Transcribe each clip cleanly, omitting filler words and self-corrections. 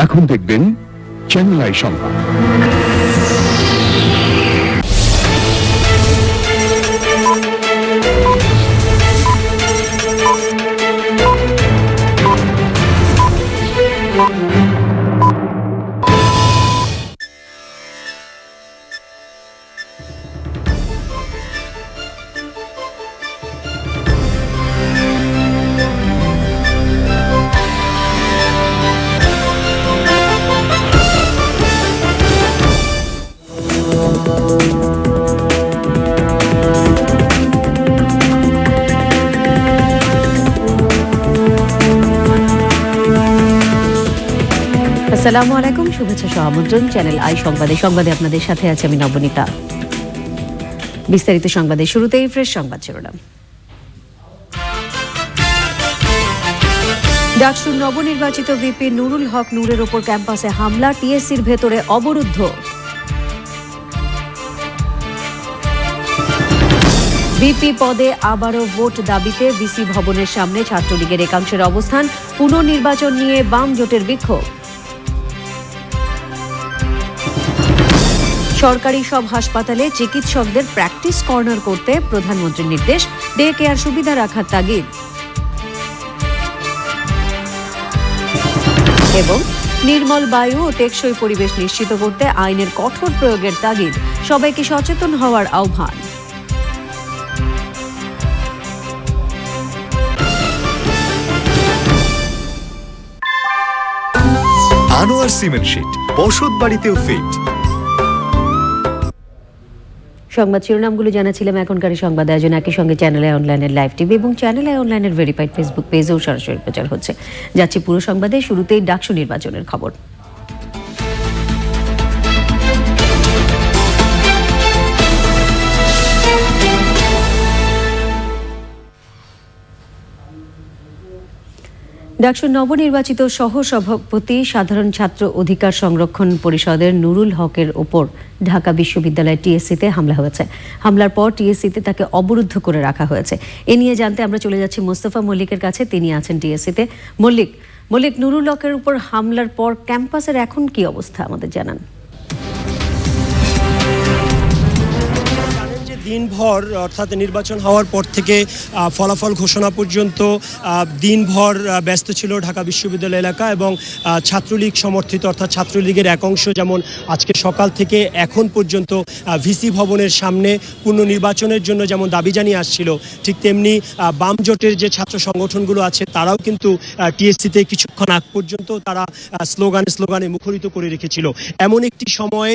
এখন দেখবেন channel I সংবাদ। আসসালামু আলাইকুম, শুভেচ্ছা সহ আমন্ত্রণ চ্যানেল আই সংবাদে আপনাদের সাথে আছে আমি নবনীতা। বিস্তারিত সংবাদের শুরুতেই ফ্রেশ সংবাদ শিরোনাম। ডাকসুর নবনির্বাচিত ভিপি নুরুল হক নূরের ওপর ক্যাম্পাসে হামলা, টিএসসির ভেতরে অবরুদ্ধ। ভিপি পদে আবারও ভোট দাবিতে ভিসি ভবনের সামনে ছাত্রলীগের একাংশের অবস্থান, পুনর্নির্বাচন নিয়ে বাম জোটের বিক্ষোভ। সরকারি সব হাসপাতালে চিকিৎসকদের প্র্যাকটিস কর্নার করতে প্রধানমন্ত্রীর নির্দেশ, ডে কেয়ার সুবিধা রাখার তাগিদ। এবং নির্মল বায়ু ও টেকসই পরিবেশ নিশ্চিত করতে আইনের কঠোর প্রয়োগের তাগিদ, সবাইকে সচেতন হওয়ার আহ্বান। আনোয়ার সিমেন্ট শীট বসত বাড়িতেও ফিট। সংবাদ শিরোনামগুলো জানাছিলাম। এখনকার সংবাদ আয়োজন একই সঙ্গে চ্যানেল আই অনলাইনের লাইভ টিভি এবং চ্যানেল আই অনলাইনের ভেরিফাইড ফেসবুক পেজেও সরাসরি প্রচার হচ্ছে। যাচ্ছি পুরো সংবাদে। শুরুতেই ডাকসু নির্বাচনের খবর। ডাকসুর নবনির্বাচিত সহসভাপতি সাধারণ ছাত্র অধিকার সংরক্ষণ পরিষদের নুরুল হকের ওপর ঢাকা বিশ্ববিদ্যালয়ের টিএসসিতে হামলা হয়েছে। হামলার পর টিএসসিতে তাকে অবরুদ্ধ করে রাখা হয়েছে। এ নিয়ে জানতে আমরা চলে যাচ্ছি মোস্তফা মল্লিকের কাছে। তিনি আছেন টিএসসিতে। মল্লিক, নুরুল হকের উপর হামলার পর ক্যাম্পাসের এখন কি অবস্থা আমাদের জানান। দিনভর অর্থাৎ নির্বাচন হওয়ার পর থেকে ফলাফল ঘোষণা পর্যন্ত দিনভর ব্যস্ত ছিল ঢাকা বিশ্ববিদ্যালয় এলাকা এবং ছাত্রলীগ সমর্থিত অর্থাৎ ছাত্রলীগের এক অংশ যেমন আজকে সকাল থেকে এখন পর্যন্ত ভিসি ভবনের সামনে পুনর্নির্বাচনের জন্য যেমন দাবি জানিয়ে আসছিল, ঠিক তেমনি বাম জোটের যে ছাত্র সংগঠনগুলো আছে তারাও কিন্তু টিএসসিতে কিছুক্ষণ আগ পর্যন্ত তারা স্লোগানে মুখরিত করে রেখেছিল। এমন একটি সময়ে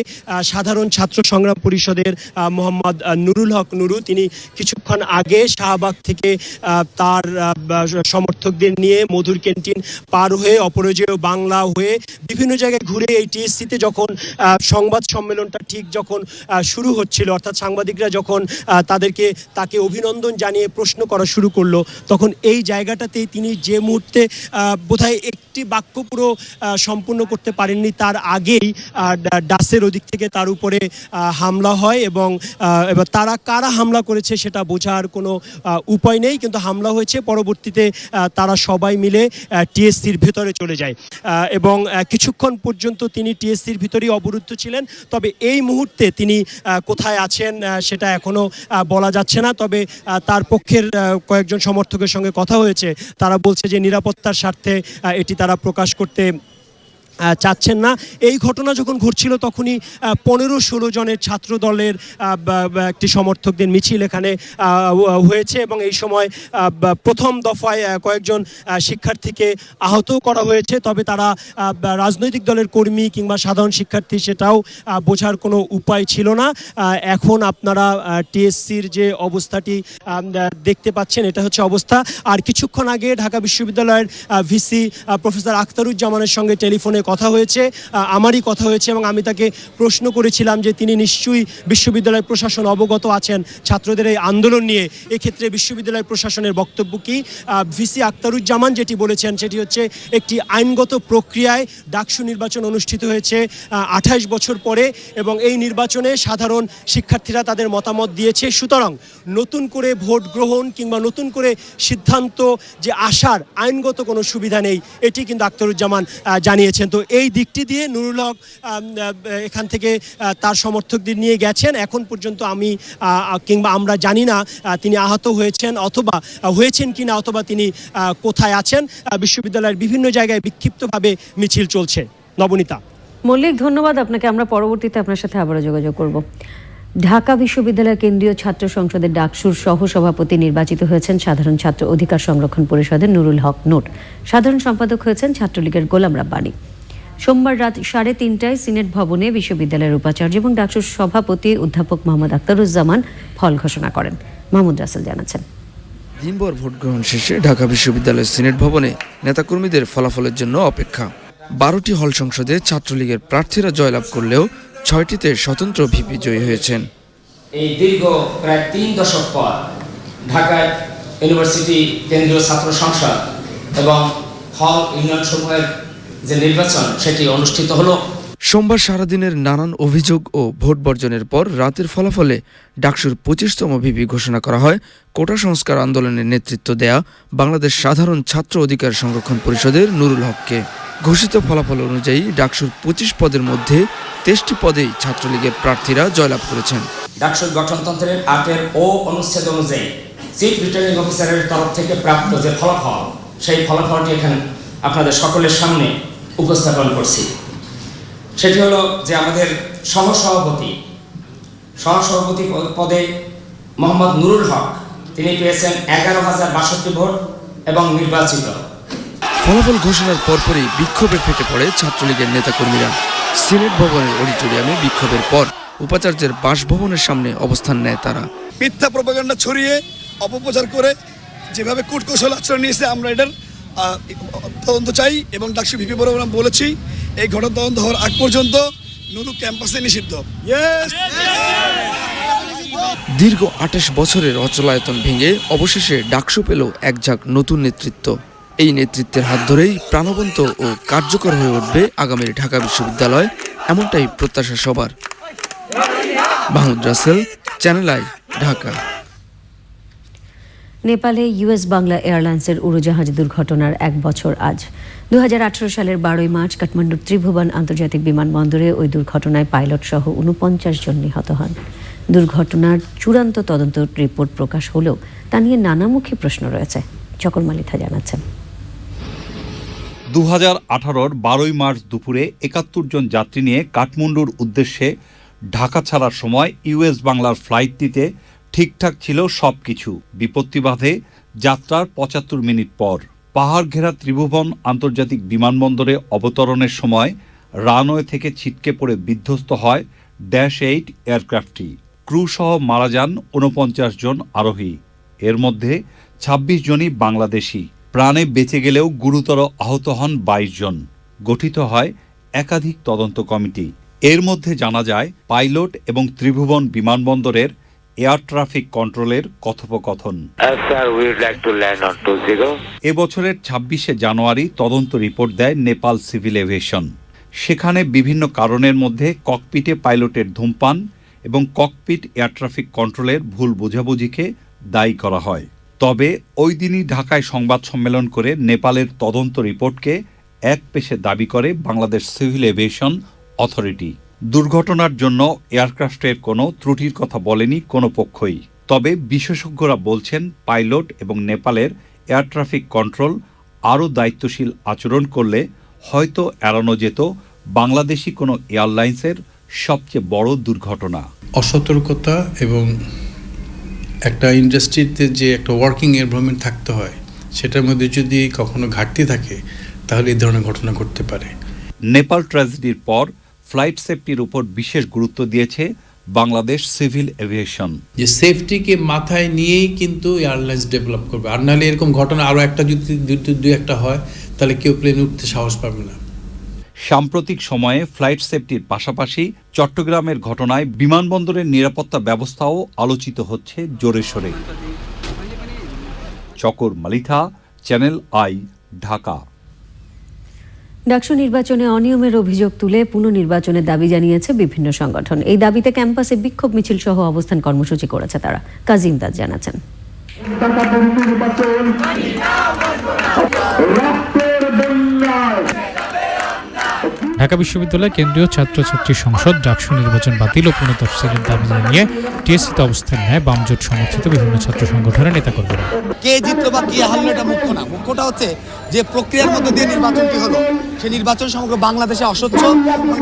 সাধারণ ছাত্র সংগ্রাম পরিষদের মোহাম্মদ নুরুল হক নুরু তিনি কিছুক্ষণ আগে শাহবাগ থেকে তার সমর্থকদের নিয়ে মধুর ক্যান্টিন পার হয়ে অপরাজেয় বাংলা হয়ে বিভিন্ন জায়গায় ঘুরে এই টিএসসিতে যখন সংবাদ সম্মেলনটা ঠিক যখন শুরু হচ্ছিল, অর্থাৎ সাংবাদিকরা যখন তাকে অভিনন্দন জানিয়ে প্রশ্ন করা শুরু করলো, তখন এই জায়গাটাতেই তিনি যে মুহূর্তে বোধহয় একটি বাক্য পুরো সম্পূর্ণ করতে পারেননি তার আগেই ডাসের ওদিক থেকে তার উপরে হামলা হয় এবং এবার তারা কারা হামলা করেছে সেটা বোঝার কোনো উপায় নেই, কিন্তু হামলা হয়েছে। পরবর্তীতে তারা সবাই মিলে টিএসসির ভেতরে চলে যায় এবং কিছুক্ষণ পর্যন্ত তিনি টিএসসির ভিতরেই অবরুদ্ধ ছিলেন। তবে এই মুহূর্তে তিনি কোথায় আছেন সেটা এখনও বলা যাচ্ছে না। তবে তার পক্ষের কয়েকজন সমর্থকের সঙ্গে কথা হয়েছে, তারা বলছে যে নিরাপত্তার স্বার্থে এটি তারা প্রকাশ করতে চাচ্ছেন না। এই ঘটনা যখন ঘটছিল তখনই 15-16 জনের ছাত্র দলের একটি সমর্থকদের মিছিল এখানে হয়েছে এবং এই সময় প্রথম দফায় কয়েকজন শিক্ষার্থীকে আহত করা হয়েছে। তবে তারা রাজনৈতিক দলের কর্মী কিংবা সাধারণ শিক্ষার্থী সেটাও বোঝার কোনো উপায় ছিল না। এখন আপনারা টিএসসির যে অবস্থাটি দেখতে পাচ্ছেন এটা হচ্ছে অবস্থা। আর কিছুক্ষণ আগে ঢাকা বিশ্ববিদ্যালয়ের ভিসি প্রফেসর আখতারুজ্জামানের সঙ্গে টেলিফোনে কথা হয়েছে, আমারই কথা হয়েছে এবং আমি তাকে প্রশ্ন করেছিলাম যে তিনি নিশ্চয়ই বিশ্ববিদ্যালয় প্রশাসন অবগত আছেন ছাত্রদের এই আন্দোলন নিয়ে। এক্ষেত্রে বিশ্ববিদ্যালয় প্রশাসনের বক্তব্য কি? ভিসি আখতারুজ্জামান যেটি বলেছেন সেটি হচ্ছে একটি আইনগত প্রক্রিয়ায় ডাকসু নির্বাচন অনুষ্ঠিত হয়েছে 28 বছর পরে এবং এই নির্বাচনে সাধারণ শিক্ষার্থীরা তাদের মতামত দিয়েছে। সুতরাং নতুন করে ভোট গ্রহণ কিংবা নতুন করে সিদ্ধান্ত যে আসার আইনগত কোনো সুবিধা নেই, এটি কিন্তু আখতারুজ্জামান জানিয়েছেন। তো এই দিকটি দিয়ে নুরুল হক এখান থেকে তার সমর্থকদের নিয়ে গেছেন। এখন পর্যন্ত আমি কিংবা আমরা জানি না তিনি আহত হয়েছেন অথবা হয়েছেন কিনা, অথবা তিনি কোথায় আছেন। বিশ্ববিদ্যালয়ের বিভিন্ন জায়গায় বিক্ষিপ্তভাবে মিছিল চলছে। নবনীতা। মল্লিক, ধন্যবাদ আপনাকে। আমরা পরবর্তীতে আপনার সাথে আবারও যোগাযোগ করব। ঢাকা বিশ্ববিদ্যালয় কেন্দ্রীয় ছাত্র সংসদের ডাকসুর সহ সভাপতি নির্বাচিত হয়েছেন সাধারণ ছাত্র অধিকার সংরক্ষণ পরিষদের নুরুল হক নূর। সাধারণ সম্পাদক হয়েছেন ছাত্রলীগের গোলাম রাব্বানী। সোমবার রাত 3:30টায় সিনেট ভবনে বিশ্ববিদ্যালয়ের উপাচার্য এবং ডাকসুর সভাপতি অধ্যাপক মোহাম্মদ আখতারুজ্জামান ফল ঘোষণা করেন। মাহমুদ রাসেল জানাচ্ছেন। দিনভর ভোট গ্রহণ শেষে ঢাকা বিশ্ববিদ্যালয়ের সিনেট ভবনে নেতাকর্মীদের ফলাফলের জন্য অপেক্ষা। 12টি হল সংসদে ছাত্রলীগের প্রার্থীরা জয়লাভ করলেও 6টিতে স্বতন্ত্র ভিপি জয়ী হয়েছেন। এই দীর্ঘ প্রায় 3 দশক পর ঢাকায় ইউনিভার্সিটি কেন্দ্রীয় ছাত্র সংসদ এবং হল ইউনিয়ন সমূহের যে নির্বাচন সেটি অনুষ্ঠিত হলো। সোমবার সারাদিনের নানান অভিযোগ ও ভোট বর্জনের পর রাতের ফলাফলে ডাকসুর 25তম ভিপি ঘোষণা করা হয় কোটা সংস্কার আন্দোলনের নেতৃত্ব দেয়া বাংলাদেশ সাধারণ ছাত্র অধিকার সংরক্ষণ পরিষদের নুরুল হককে। ঘোষিত ফলাফল অনুযায়ী ডাকসুর 25 পদের মধ্যে 23টি পদেই ছাত্রলীগের প্রার্থীরা জয়লাভ করেছেন। ডাকসুর গঠনতন্ত্রের 8 অনুচ্ছেদ অনুযায়ী চিফ রিটার্নিং অফিসারের তরফ থেকে প্রাপ্ত যে ফলাফল, সেই ফলাফলটি এখানে আপনাদের সকলের সামনে উপস্থাপন করছি। সেটি হলো যে আমাদের সহসভাপতি পদে মোহাম্মদ নুরুল হক, তিনি পেয়েছেন 11,062 ভোট এবং নির্বাচিত। ফলাফল ঘোষণার পরপরই বিক্ষোভে ফেটে পড়ে ছাত্রলীগের নেতাকর্মীরা। সিনেট ভবনের অডিটোরিয়ামে বিক্ষোভের পর উপাচার্যের বাসভবনের সামনে অবস্থান নেয় তারা। মিথ্যা প্রপাগান্ডা ছড়িয়ে অপপ্রচার করে যেভাবে কূটকৌশল আচরণ নিয়েছে, আমরা এটার তদন্ত চাই এবং ডাকসু ভিপি বরাবর আমরা বলেছি এই ঘটনা তদন্ত হওয়ার আগ পর্যন্ত নুরু ক্যাম্পাসে নিষিদ্ধ। দীর্ঘ 28 বছরের অচলায়তন ভেঙে অবশেষে ডাকসু পেল এক ঝাঁক নতুন নেতৃত্ব। এই নেতৃত্বের হাত ধরেই প্রাণবন্ত ও কার্যকর হয়ে উঠবে আগামীর ঢাকা বিশ্ববিদ্যালয়, এমনটাই প্রত্যাশা সবার। Mahmud Rasel, channel I, Dhaka. নেপালে ইউএস বাংলা এয়ারলাইন্সের উড়োজাহাজ দুর্ঘটনার 1 বছর আজ। 2018 সালের 12 মার্চ কাঠমান্ডুর ত্রিভুবন আন্তর্জাতিক বিমানবন্দরে ওই দুর্ঘটনায় পাইলট সহ 49 জন নিহত হন। দুর্ঘটনার চূড়ান্ত তদন্ত রিপোর্ট প্রকাশ হলেও তা নিয়ে নানামুখী প্রশ্ন রয়েছে। চকর মালিথা জানাচ্ছেন। 2018-র 12 মার্চ দুপুরে 71 জন যাত্রী নিয়ে কাঠমান্ডুর উদ্দেশ্যে ঢাকা ছাড়ার সময় ইউএস বাংলার ফ্লাইটটিতে ঠিকঠাক ছিল সবকিছু। বিপত্তি বাধে যাত্রার 75 মিনিট পর। পাহাড় ঘেরা ত্রিভুবন আন্তর্জাতিক বিমানবন্দরে অবতরণের সময় রানওয়ে থেকে ছিটকে পড়ে বিধ্বস্ত হয় -8 এয়ারক্রাফটটি। ক্রু সহ মারা যান 49 জন আরোহী। এর মধ্যে 26 জনই বাংলাদেশি। প্রাণে বেঁচে গেলেও গুরুতর আহত হন 22 জন। গঠিত হয় একাধিক তদন্ত কমিটি। এর মধ্যে জানা যায় পাইলট এবং ত্রিভুবন বিমানবন্দরের এয়ার ট্রাফিক কন্ট্রোলের কথোপকথন। এবছরের 26শে জানুয়ারি তদন্ত রিপোর্ট দেয় নেপাল সিভিল এভিয়েশন। সেখানে বিভিন্ন কারণের মধ্যে ককপিটে পাইলটের ধূমপান এবং ককপিট এয়ার ট্রাফিক কন্ট্রোলের ভুল বোঝাবুঝিকে দায়ী করা হয়। তবে ওই দিনই ঢাকায় সংবাদ সম্মেলন করে নেপালের তদন্ত রিপোর্টকে একপেশে দাবি করে বাংলাদেশ সিভিল এভিয়েশন অথরিটি। দুর্ঘটনার জন্য এয়ারক্রাফটের কোনো ত্রুটির কথা বলেনি কোনো পক্ষই। তবে বিশেষজ্ঞরা বলছেন পাইলট এবং নেপালের এয়ার ট্রাফিক কন্ট্রোল আরও দায়িত্বশীল আচরণ করলে হয়তো এড়ানো যেত বাংলাদেশি কোনো এয়ারলাইন্সের সবচেয়ে বড় দুর্ঘটনা। অসতর্কতা এবং একটা ইন্ডাস্ট্রিতে যে একটা ওয়ার্কিং এনভায়রনমেন্ট থাকতে হয়, সেটার মধ্যে যদি কখনো ঘাটতি থাকে তাহলে এই ধরনের ঘটনা ঘটতে পারে। নেপাল ট্র্যাজেডির পর ফ্লাইট সেফটির উপর বিশেষ গুরুত্ব দিয়েছে বাংলাদেশ সিভিল এভিয়েশন। যে সেফটিকে মাথায় নিয়েই কিন্তু এয়ারলাইন্স ডেভেলপ করবে, আর নাহলে এরকম ঘটনা আরও একটা যদি দুই একটা হয় তাহলে কেউ প্লেনে উঠতে সাহস পাবে না। সাম্প্রতিক সময়ে ফ্লাইট সেফটির পাশাপাশি চট্টগ্রামের ঘটনায় বিমানবন্দরের নিরাপত্তা ব্যবস্থাও আলোচিত হচ্ছে জোরে সোরে। চকর মালিথা, চ্যানেল আই, ঢাকা। ডাকসু নির্বাচনে অনিয়মের অভিযোগ তুলে পুনর্নির্বাচনের দাবি জানিয়েছে বিভিন্ন সংগঠন। এই দাবিতে ক্যাম্পাসে বিক্ষোভ মিছিল সহ অবস্থান কর্মসূচি করেছে তারা। কাজী ইমদাদ জানাচ্ছেন। ঢাকা বিশ্ববিদ্যালয় কেন্দ্রীয় ছাত্রছাত্রী সংসদ ডাকসু নির্বাচন বাতিল ও পুনঃতফসিলের দাবি জানিয়ে টিএসসিতে অবস্থান নেয় বামজোট সমর্থিত বিভিন্ন ছাত্র সংগঠনের নেতাকর্মীরা। কে জিতলো বা কে হারলো এটা মুখ্য না, মুখ্যটা হচ্ছে যে প্রক্রিয়ার মধ্যে দিয়ে নির্বাচনটি হলো, সেই নির্বাচন সমগ্র বাংলাদেশে অস্বচ্ছ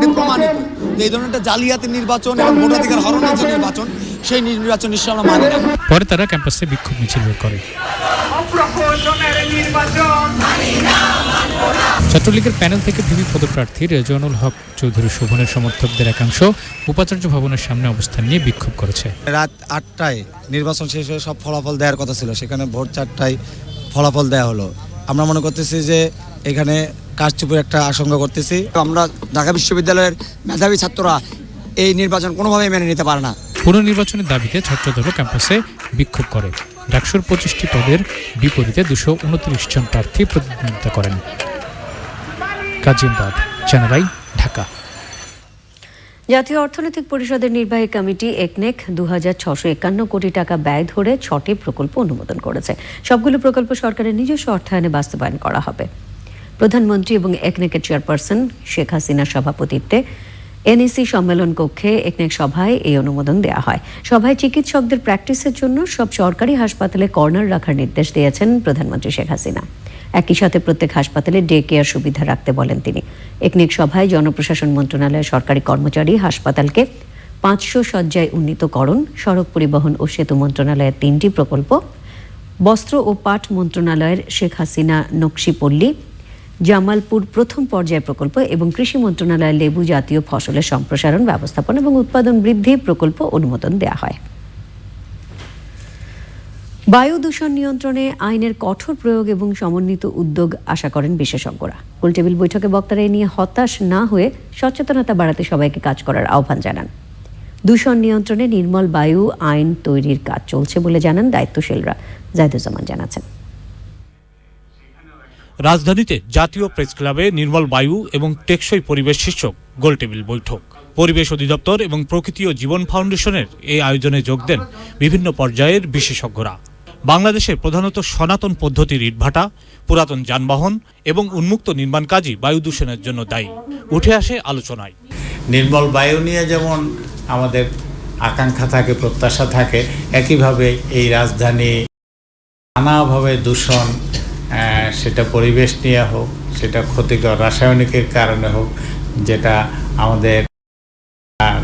এবং প্রমাণিত। এই ধরনের একটা জালিয়াতি নির্বাচন এবং ভোটাধিকার হরণের যে নির্বাচন, সেই নির্বাচন নিশ্চয় আমরা মানি না। পরে তারা ক্যাম্পাসে বিক্ষোভ মিছিল বের করে। ছাত্রলীগের প্যানেল থেকে ভিপি পদপ্রার্থী রেজওয়ানুল হক চৌধুরী শোভনের সমর্থকদের একাংশ উপাচার্য ভবনের সামনে অবস্থান নিয়ে বিক্ষোভ করেছে। রাত 8টায় নির্বাচন শেষ হয়ে সব ফলাফল দেওয়ার কথা ছিল, সেখানে ভোর 4টায় ফলাফল দেওয়া হলো। আমরা মনে করতেছি যে এখানে কারচুপির একটা আশঙ্কা করতেছি। আমরা ঢাকা বিশ্ববিদ্যালয়ের মেধাবী ছাত্ররা এই নির্বাচন কোনোভাবেই মেনে নিতে পারে না। পুনর্নির্বাচনের দাবিতে ছাত্রদলও ক্যাম্পাসে বিক্ষোভ করে। ডাকসুর 25টি পদের বিপরীতে 229 জন প্রার্থী প্রতিদ্বন্দ্বিতা করেন। কাজী ইমদাদ, চ্যানেল আই, ঢাকা। জাতীয় অর্থনৈতিক পরিষদের নির্বাহী কমিটি একনেক 2651 কোটি টাকা ব্যয় ধরে 6টি প্রকল্প অনুমোদন করেছে। সবগুলো প্রকল্প সরকারের নিজস্ব অর্থায়নে বাস্তবায়ন করা হবে। প্রধানমন্ত্রী এবং একনেকের চেয়ারপারসন শেখ হাসিনার সভাপতিত্বে এনইসি সম্মেলন কক্ষে একনেক সভায় এই অনুমোদন দেওয়া হয়। সভায় চিকিৎসকদের প্র্যাকটিসের জন্য সব সরকারি হাসপাতালে কর্নার রাখার নির্দেশ দিয়েছেন প্রধানমন্ত্রী শেখ হাসিনা। একই সাথে প্রত্যেক হাসপাতালে ডে কেয়ার সুবিধা রাখতে বলেন তিনি। একনেক সভায় জনপ্রশাসন মন্ত্রণালয়ের সরকারি কর্মচারী হাসপাতালকে 500 শয্যায় উন্নীতকরণ, সড়ক পরিবহন ও সেতু মন্ত্রণালয়ের 3টি প্রকল্প, বস্ত্র ও পাট মন্ত্রণালয়ের শেখ হাসিনা নকশিপল্লী, জামালপুর প্রথম পর্যায় প্রকল্প এবং কৃষি মন্ত্রণালয়ের লেবু জাতীয় ফসলের সম্প্রসারণ, ব্যবস্থাপনা এবং উৎপাদন বৃদ্ধি প্রকল্প অনুমোদন দেওয়া হয়। বায়ু দূষণ নিয়ন্ত্রণে আইনের কঠোর প্রয়োগ এবং সমন্বিত উদ্যোগ আশা করেন বিশেষজ্ঞরা। গোলটেবিল বৈঠকে বক্তারা এ নিয়ে হতাশ না হয়ে সচেতনতা বাড়াতে সবাইকে কাজ করার আহ্বান জানান। দূষণ নিয়ন্ত্রণে নির্মল বায়ু আইন তৈরির কাজ চলছে বলে জানান দায়িত্বশীলরা। জাহিদুজ্জামান জানাচ্ছেন। রাজধানীতে জাতীয় প্রেস ক্লাবে নির্মল বায়ু এবং টেকসই পরিবেশ শীর্ষক গোলটেবিল বৈঠক। পরিবেশ অধিদপ্তর এবং প্রকৃতি ও জীবন ফাউন্ডেশনের এই আয়োজনে যোগ দেন বিভিন্ন পর্যায়ের বিশেষজ্ঞরা। বাংলাদেশে প্রধানত সনাতন পদ্ধতির ইটভাটা, পুরাতন যানবাহন এবং উন্মুক্ত নির্মাণ কাজই বায়ু দূষণের জন্য দায়ী উঠে আসে আলোচনায়। নির্মল বায়ু নিয়ে যেমন আমাদের আকাঙ্ক্ষা থাকে, প্রত্যাশা থাকে, একইভাবে এই রাজধানী নানাভাবে দূষণ, সেটা পরিবেশ নিয়ে হোক, সেটা ক্ষতিকর রাসায়নিকের কারণে হোক, যেটা আমাদের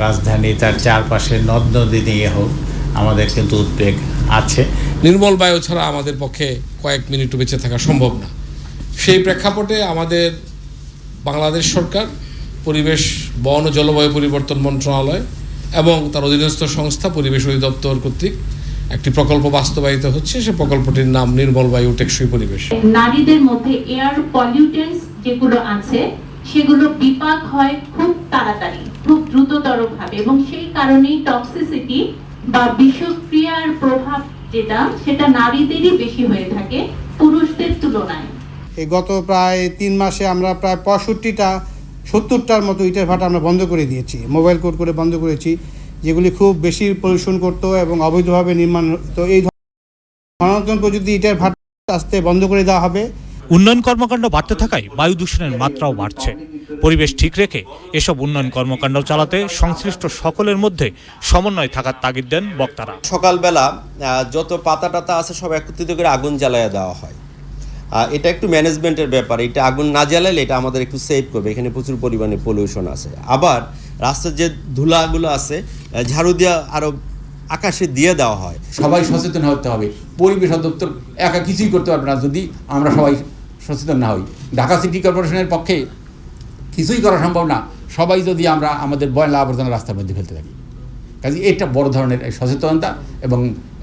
রাজধানী তার চারপাশে নদ নদী নিয়ে হোক, আমাদের কিন্তু উদ্বেগ আছে। নির্মল বায়ু ছাড়া আমাদের পক্ষে কয়েক মিনিটও বেঁচে থাকা সম্ভব না। সেই প্রেক্ষাপটে আমাদের বাংলাদেশ সরকার পরিবেশ, বন ও জলবায়ু পরিবর্তন মন্ত্রণালয় এবং তার অধীনস্থ সংস্থা পরিবেশ অধিদপ্তর কর্তৃক একটি প্রকল্প বাস্তবায়িত হচ্ছে। সে প্রকল্পটির নাম নির্মল বায়ু টেকসই পরিবেশ। নারীদের মধ্যে এয়ার পলিউটেন্টস যেগুলো আছে সেগুলো বিপাক হয় খুব তাড়াতাড়ি, খুব দ্রুততর ভাবে, এবং সেই কারণেই টক্সিসিটি বা বিষক্রিয়ার প্রভাব সেটা নারীদেরই বেশি হয়ে থাকে পুরুষদের তুলনায়। এই গত প্রায় 3 মাসে আমরা প্রায় 65-70টার মতো ইটের ভাটা আমরা বন্ধ করে দিয়েছি, মোবাইল কোড করে বন্ধ করেছি, যেগুলি খুব বেশি পলিউশন করতো এবং অবৈধভাবে নির্মাণ। তো এই সনাতন প্রযুক্তি ইটের ভাটা আস্তে বন্ধ করে দেওয়া হবে। উন্নয়ন কর্মকাণ্ড বাড়তে থাকায় বায়ু দূষণের মাত্রাও বাড়ছে। পরিবেশ ঠিক রেখে এসব উন্নয়ন কর্মকাণ্ড চালাতে সংশ্লিষ্ট সকলের মধ্যে সমন্বয় থাকার তাগিদ দেন বক্তারা। সকালবেলা যত পাতা টাতা আছে সব একত্রিত করে আগুন জ্বালাইয়া দেওয়া হয়। এটা একটু ম্যানেজমেন্টের ব্যাপার। এটা আগুন না জ্বালাইলে এটা আমাদের একটু সেভ করবে। এখানে প্রচুর পরিমাণে পলিউশন আছে। আবার রাস্তার যে ধুলাগুলো আছে ঝাড়ু দিয়ে আরো আকাশে দিয়ে দেওয়া হয়। সবাই সচেতন হতে হবে। পরিবেশ অধিদপ্তর একা কিছুই করতে পারবে না যদি আমরা সবাই সচেতন না হই। ঢাকা সিটি কর্পোরেশনের পক্ষে কিছুই করা সম্ভব না সবাই যদি আমরা আমাদের ময়লা আবর্জনা রাস্তার মধ্যে ফেলতে থাকি। কাজে এটা বড় ধরনের সচেতনতা এবং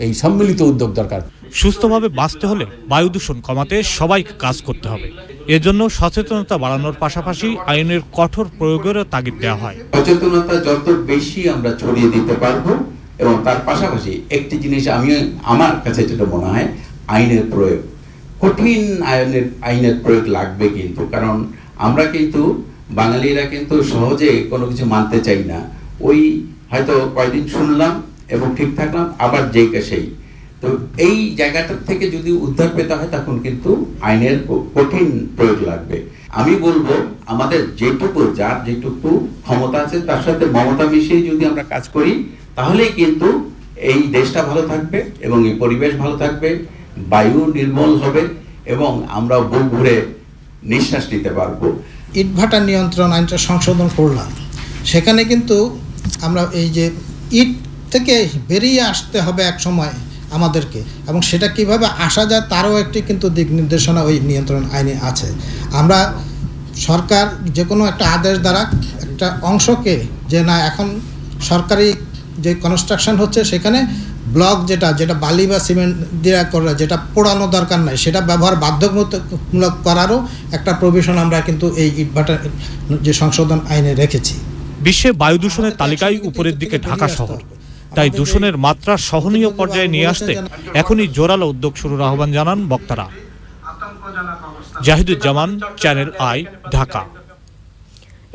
এই সম্মিলিত উদ্যোগ দরকার। সুস্থভাবে বাঁচতে হলে বায়ু দূষণ কমাতে সবাইকে কাজ করতে হবে। এজন্য সচেতনতা বাড়ানোর পাশাপাশি আইনের কঠোর প্রয়োগেরও তাগিদ দেওয়া হয়। সচেতনতা যত বেশি আমরা ছড়িয়ে দিতে পারবো এবং তার পাশাপাশি একটি জিনিস আমার কাছে যেটা মনে হয়, আইনের প্রয়োগ, কঠিন আইনের প্রয়োগ লাগবে। কিন্তু কারণ আমরা কিন্তু বাঙালিরা কিন্তু সহজে কোনো কিছু মানতে চাই না। ওই হয়তো কয়েকদিন শুনলাম এবং ঠিক থাকলাম, আবার যেই কা সেই। তো এই জায়গাটার থেকে যদি উদ্ধার পেতে হয় তখন কিন্তু আইনের কঠিন প্রয়োগ লাগবে। আমি বলবো আমাদের যার যেটুকু ক্ষমতা আছে তার সাথে মমতা মিশিয়ে যদি আমরা কাজ করি তাহলেই কিন্তু এই দেশটা ভালো থাকবে এবং এই পরিবেশ ভালো থাকবে, বায়ু নির্মল হবে এবং আমরা বুক ভরে নিঃশ্বাস নিতে পারবো। ইটভাটা নিয়ন্ত্রণ আইনটা সংশোধন করলাম, সেখানে কিন্তু আমরা এই যে ইট থেকে বেরিয়ে আসতে হবে এক সময় আমাদেরকে, এবং সেটা কিভাবে আসা যায় তারও একটি কিন্তু দিক নির্দেশনা ওই নিয়ন্ত্রণ আইনে আছে। আমরা সরকার যে কোনো একটা আদেশ দ্বারা একটা অংশকে যে না এখন সরকারি যে কনস্ট্রাকশন হচ্ছে সেখানে ব্লক যেটা বালি বা সিমেন্ট দিয়ে করে যেটা পোড়ানো দরকার নাই সেটা ব্যবহার বাধ্যতামূলক করারও একটা প্রভিশন আমরা কিন্তু এই ইটভাটা যে সংশোধন আইনে রেখেছি। বিশ্বে বায়ু দূষণের তালিকায় উপরের দিকে ঢাকা শহর, তাই দূষণের মাত্রা সহনীয় পর্যায়ে নিয়ে আসতে এখনই জোরালো উদ্যোগ শুরুর আহ্বান জানান বক্তারা। Zahiduzzaman, channel I, Dhaka.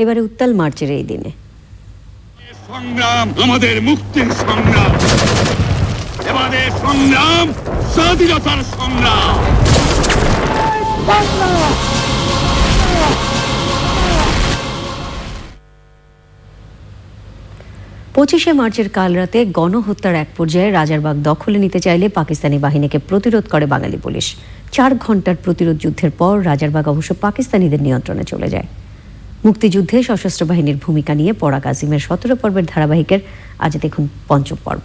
এবারে উত্তাল মার্চের এই দিনে সংগ্রাম আমাদের মুক্তির সংগ্রাম, আমাদের সংগ্রাম স্বাধীনতার সংগ্রাম। 25শে মার্চের কাল রাতে গণহত্যার এক পর্যায়ে রাজারবাগ দখলে নিতে চাইলে পাকিস্তানি বাহিনীকে প্রতিরোধ করে বাঙালি পুলিশ। 4 ঘন্টার প্রতিরোধ যুদ্ধের পর রাজারবাগ অবশ্য পাকিস্তানিদের নিয়ন্ত্রণে চলে যায়। মুক্তিযুদ্ধে সশস্ত্র বাহিনীর ভূমিকা নিয়ে পরাগ আজিমের 17 পর্বের ধারাবাহিকের আজ দেখুন পঞ্চম পর্ব।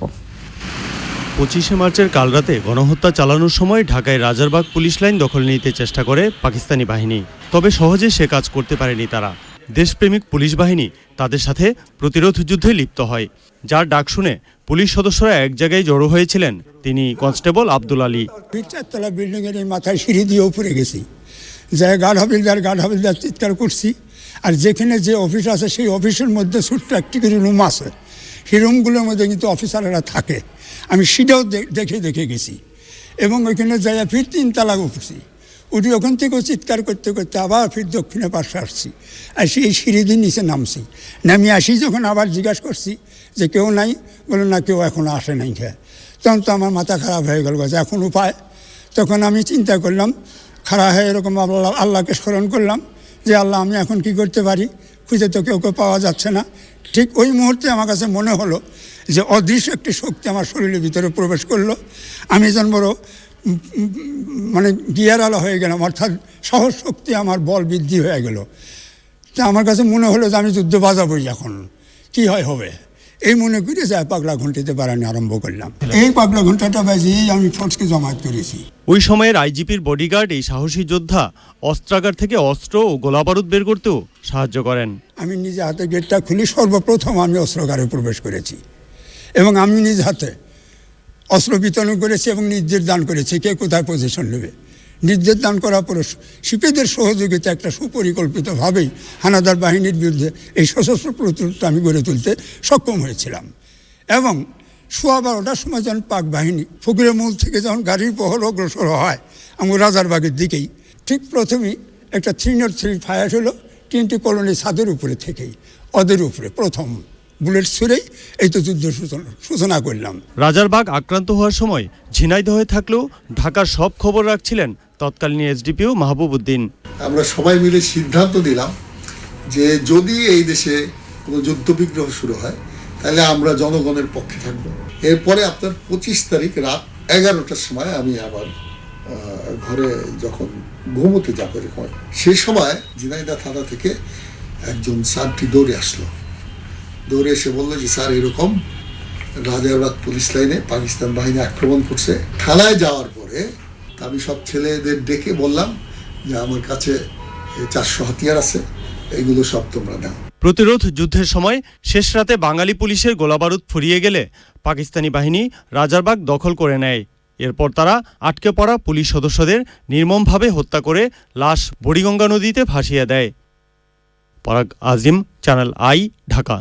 25শে মার্চের কাল রাতে গণহত্যা চালানোর সময় ঢাকায় রাজারবাগ পুলিশ লাইন দখলে নিতে চেষ্টা করে পাকিস্তানি বাহিনী, তবে সহজে সে কাজ করতে পারেনি তারা। দেশপ্রেমিক পুলিশ বাহিনী তাদের সাথে প্রতিরোধ যুদ্ধে লিপ্ত হয়, যার ডাক শুনে পুলিশ সদস্যরা এক জায়গায় জড়ো হয়েছিলেন। তিনি কনস্টেবল আব্দুল আলী। 4তলা বিল্ডিং এর মাথায় সিঁড়ি দিয়ে উপরে গেছি, যাই গার্ড হাবিলদার চিৎকার করছি। আর যেখানে যে অফিস আছে সেই অফিসের মধ্যে ছোট্ট একটি করে রুম আছে, সেই রুমগুলোর মধ্যে কিন্তু অফিসাররা থাকে। আমি সেটাও দেখে গেছি এবং ওইখানে যাই ফির 3 তলা উঠছি। উঠি ওখান থেকেও চিৎকার করতে করতে আবার ফির দক্ষিণে পাশে আসছি, আসি এই সিঁড়ি দিয়ে নিচে নামিয়ে আসি। যখন আবার জিজ্ঞাসা করছি যে কেউ নাই, বলে না কেউ এখনও আসে নাই খেয়ে। তখন তো আমার মাথা খারাপ হয়ে গেল, এখন উপায়। তখন আমি চিন্তা করলাম, খারাপ হয়ে এরকম আল্লাহকে স্মরণ করলাম যে আল্লাহ আমি এখন কি করতে পারি, খুঁজে তো কেউ পাওয়া যাচ্ছে না। ঠিক ওই মুহূর্তে আমার কাছে মনে হলো যে অদৃশ্য একটি শক্তি আমার শরীরের ভিতরে প্রবেশ করলো। আমি যেন বড় মানে গিয়ার আলো হয়ে গেলাম, অর্থাৎ সাহস শক্তি আমার বল বৃদ্ধি হয়ে গেল। তা আমার কাছে মনে হলো যে আমি যুদ্ধ বাজাবই, এখন কি হয় হবে। এই মনে করে যায় পাগলা ঘন্টিতে বাড়ানো আরম্ভ করলাম। এই পাগলা ঘন্টাটা বাজিয়েই আমি ফোর্সকে জমায়েত করেছি। ওই সময়ের আইজিপির বডিগার্ড এই সাহসী যোদ্ধা অস্ত্রাগার থেকে অস্ত্র ও গোলাবারুদ বের করতেও সাহায্য করেন। আমি নিজে হাতে গেটটা খুলি, সর্বপ্রথম আমি অস্ত্রাগারে প্রবেশ করেছি এবং আমি নিজ হাতে অস্ত্র বিতরণ করেছি এবং নির্দেশ দান করেছি কে কোথায় পজিশন নেবে। নির্দেশ দান করার পরে শিপেদের সহযোগিতা একটা সুপরিকল্পিতভাবেই হানাদার বাহিনীর বিরুদ্ধে এই সশস্ত্র প্রতিরোধটা আমি গড়ে তুলতে সক্ষম হয়েছিলাম। এবং 12:15টার সময় যখন পাক বাহিনী ফকিরের মূল থেকে যখন গাড়ির পহর অগ্রসর হয় আমার রাজারবাগের দিকেই, ঠিক প্রথমেই একটা 303 ফায়ার হলো 3টি কলোনি ছাদের উপরে থেকেই, ওদের উপরে প্রথম বুলেট ছুড়েই এই তো যুদ্ধ সূচনা করলাম। রাজারবাগ আক্রান্ত হওয়ার সময় ঝিনাইদহে থাকলেও ঢাকার সব খবর রাখছিলেন তৎকালীন এসডিপিও মাহবুব উদ্দিন। আমরা সবাই মিলে সিদ্ধান্ত নিলাম যে যদি এই দেশে কোনো যুদ্ধবিগ্রহ শুরু হয় তাহলে আমরা জনগণের পক্ষে থাকব। এরপরে আপনার 25 তারিখ রাত 11টার সময় আমি আবার ঘরে যখন ঘুমোতে যাবো হয়, সেই সময় ঝিনাইদহ থানা থেকে একজন স্যারটি দৌড়ে আসলো। দৌড়ে এসে বললো যে স্যার এরকম রাজারবাগ পুলিশ লাইনে পাকিস্তান বাহিনী আক্রমণ করছে। থানায় যাওয়ার পরে আমি সব ছেলেদের ডেকে বললাম যে আমার কাছে 400 হাতিয়ার আছে, এগুলো সব তোমরা নাও। প্রতিরোধ যুদ্ধের সময় শেষ রাতে বাঙালি পুলিশের গোলাবারুদ ফুরিয়ে গেলে পাকিস্তানি বাহিনী রাজারবাগ দখল করে নেয়। এরপর তারা আটকে পড়া পুলিশ সদস্যদের নির্মমভাবে হত্যা করে লাশ বুড়িগঙ্গা নদীতে ভাসিয়ে দেয়। পরাগ আজিম, চ্যানেল আই, ঢাকা।